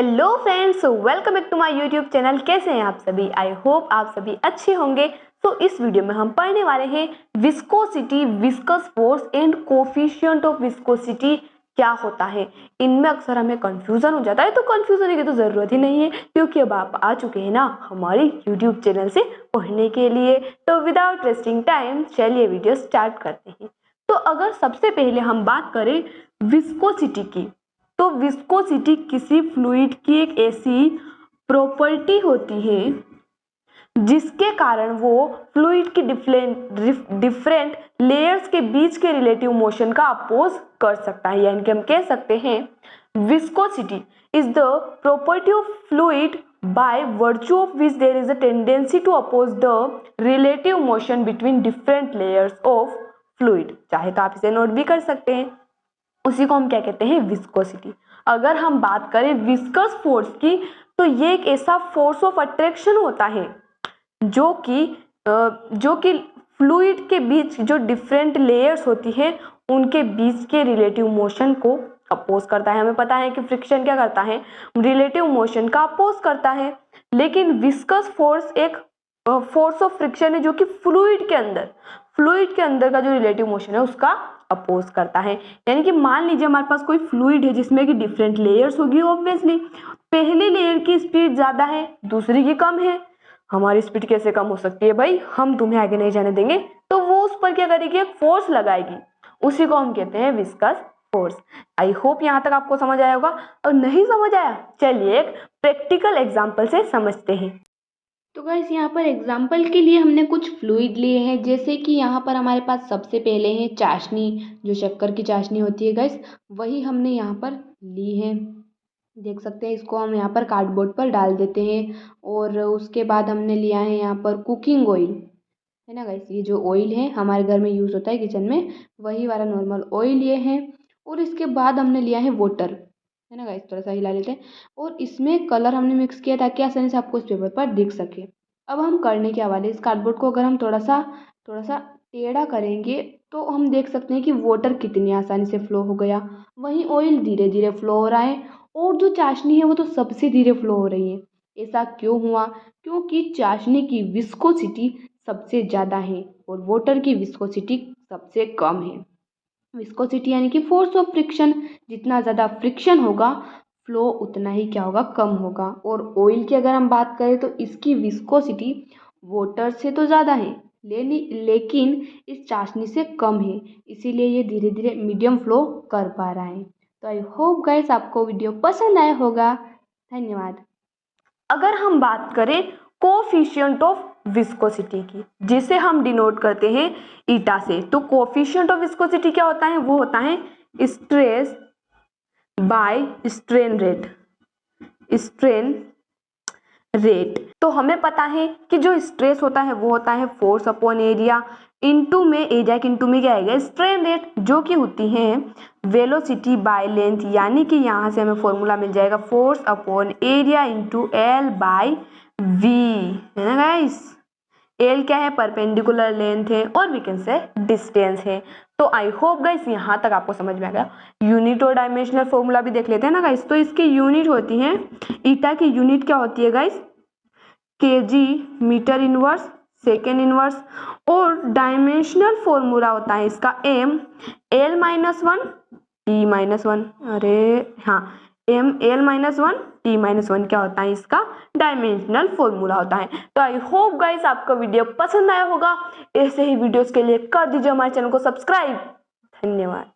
Hello friends, welcome back to my YouTube channel. कैसे हैं आप सभी? आई होप आप सभी अच्छे होंगे। तो इस वीडियो में हम पढ़ने वाले हैं viscosity, viscous force and coefficient of viscosity क्या होता है। इनमें अक्सर हमें कंफ्यूजन हो जाता है, तो कंफ्यूजन की तो ज़रूरत ही नहीं है क्योंकि अब आप आ चुके हैं ना हमारे यूट्यूब चैनल से पढ़ने के लिए। तो विदाउट वेस्टिंग टाइम चलिए वीडियो स्टार्ट करते हैं। तो अगर सबसे पहले हम बात करें विस्कोसिटी की, तो विस्कोसिटी किसी फ्लूइड की एक ऐसी प्रॉपर्टी होती है जिसके कारण वो फ्लूइड की डिफरेंट लेयर्स के बीच के रिलेटिव मोशन का अपोज कर सकता है। यानी कि हम कह सकते हैं viscosity is the property of fluid by virtue of which there is a tendency to oppose the relative motion between different layers of fluid. चाहे तो आप इसे नोट भी कर सकते हैं। उसी को हम क्या कहते हैं? विस्कोसिटी। अगर हम बात करें विस्कस फोर्स की, तो ये एक ऐसा फोर्स ऑफ अट्रैक्शन होता है जो कि फ्लूइड के बीच जो डिफरेंट लेयर्स होती है उनके बीच के रिलेटिव मोशन को अपोज करता है। हमें पता है कि फ्रिक्शन क्या करता है? रिलेटिव मोशन का अपोज करता है। लेकिन विस्कस फोर्स एक फोर्स ऑफ फ्रिक्शन है जो कि फ्लूइड के अंदर का जो रिलेटिव मोशन है उसका अपोज करता है। यानी कि मान लीजिए हमारे पास कोई फ्लूइड है जिसमें कि डिफरेंट लेयर्स होगी। ऑब्वियसली पहली लेयर की स्पीड ज़्यादा है, दूसरी की कम है। हमारी स्पीड कैसे कम हो सकती है भाई? हम तुम्हें आगे नहीं जाने देंगे। तो वो उस पर क्या करेगी? एक फोर्स लगाएगी। उसी को हम कहते हैं विस्कस फोर्स। आई होप यहाँ तक आपको समझ आया होगा। और नहीं समझ आया, चलिए एक प्रैक्टिकल एग्जाम्पल से समझते हैं। तो गाइस यहाँ पर एग्जाम्पल के लिए हमने कुछ फ्लूइड लिए हैं। जैसे कि यहाँ पर हमारे पास सबसे पहले है चाशनी, जो शक्कर की चाशनी होती है गाइस, वही हमने यहाँ पर ली है। देख सकते हैं, इसको हम यहाँ पर कार्डबोर्ड पर डाल देते हैं। और उसके बाद हमने लिया है यहाँ पर कुकिंग ऑयल, है ना गाइस। ये जो ऑयल है हमारे घर में यूज़ होता है किचन में, वही वाला नॉर्मल ऑयल ये है। और इसके बाद हमने लिया है वाटर, है ना गाइस। थोड़ा सा हिला लेते हैं। और इसमें कलर हमने मिक्स किया ताकि आसानी से आपको इस पेपर पर दिख सके। अब हम करने के वाले, इस कार्डबोर्ड को अगर हम थोड़ा सा टेढ़ा करेंगे तो हम देख सकते हैं कि वाटर कितनी आसानी से फ्लो हो गया, वहीं ऑयल धीरे धीरे फ्लो हो रहा है। और जो चाशनी है वो तो सबसे धीरे फ्लो हो रही है। ऐसा क्यों हुआ? क्योंकि चाशनी की विस्कोसिटी सबसे ज़्यादा है और वाटर की विस्कोसिटी सबसे कम है। विस्कोसिटी यानी कि फोर्स ऑफ फ्रिक्शन, जितना ज़्यादा फ्रिक्शन होगा फ्लो उतना ही क्या होगा? कम होगा। और ऑयल की अगर हम बात करें तो इसकी विस्कोसिटी वाटर से तो ज़्यादा है लेकिन इस चाशनी से कम है, इसीलिए ये धीरे धीरे मीडियम फ्लो कर पा रहा है। तो आई होप गाइस आपको वीडियो पसंद आया होगा। धन्यवाद। अगर हम बात करें कोफिशिएंट ऑफ विस्कोसिटी की, जिसे हम डिनोट करते हैं ईटा से, तो कोफिशिएंट ऑफ विस्कोसिटी क्या होता है? वो होता है स्ट्रेस बाय स्ट्रेन रेट। तो हमें पता है कि जो स्ट्रेस होता है वो होता है फोर्स अपॉन एरिया इनटू में एरिया के इनटू में क्या आएगा? स्ट्रेन रेट, जो कि होती है वेलोसिटी बाय लेंथ। यानी कि यहाँ से हमें फॉर्मूला मिल जाएगा force upon area into L by V, है ना गाइस। एल क्या है? परपेंडिकुलर लेंथ है और वी कैन से डिस्टेंस है। तो आई होप गाइस यहाँ तक आपको समझ में आ गया। यूनिट और डायमेंशनल फॉर्मूला भी देख लेते हैं ना गाइस। तो इसकी यूनिट होती है, ईटा की यूनिट क्या होती है guys? KG metre inverse second inverse. और डायमेंशनल फॉर्मूला होता है इसका M L minus one T minus one. अरे हाँ, M L minus one T minus one क्या होता है? इसका डायमेंशनल फॉर्मूला होता है। तो आई होप गाइस आपको वीडियो पसंद आया होगा। ऐसे ही वीडियोस के लिए कर दीजिए हमारे चैनल को सब्सक्राइब। धन्यवाद।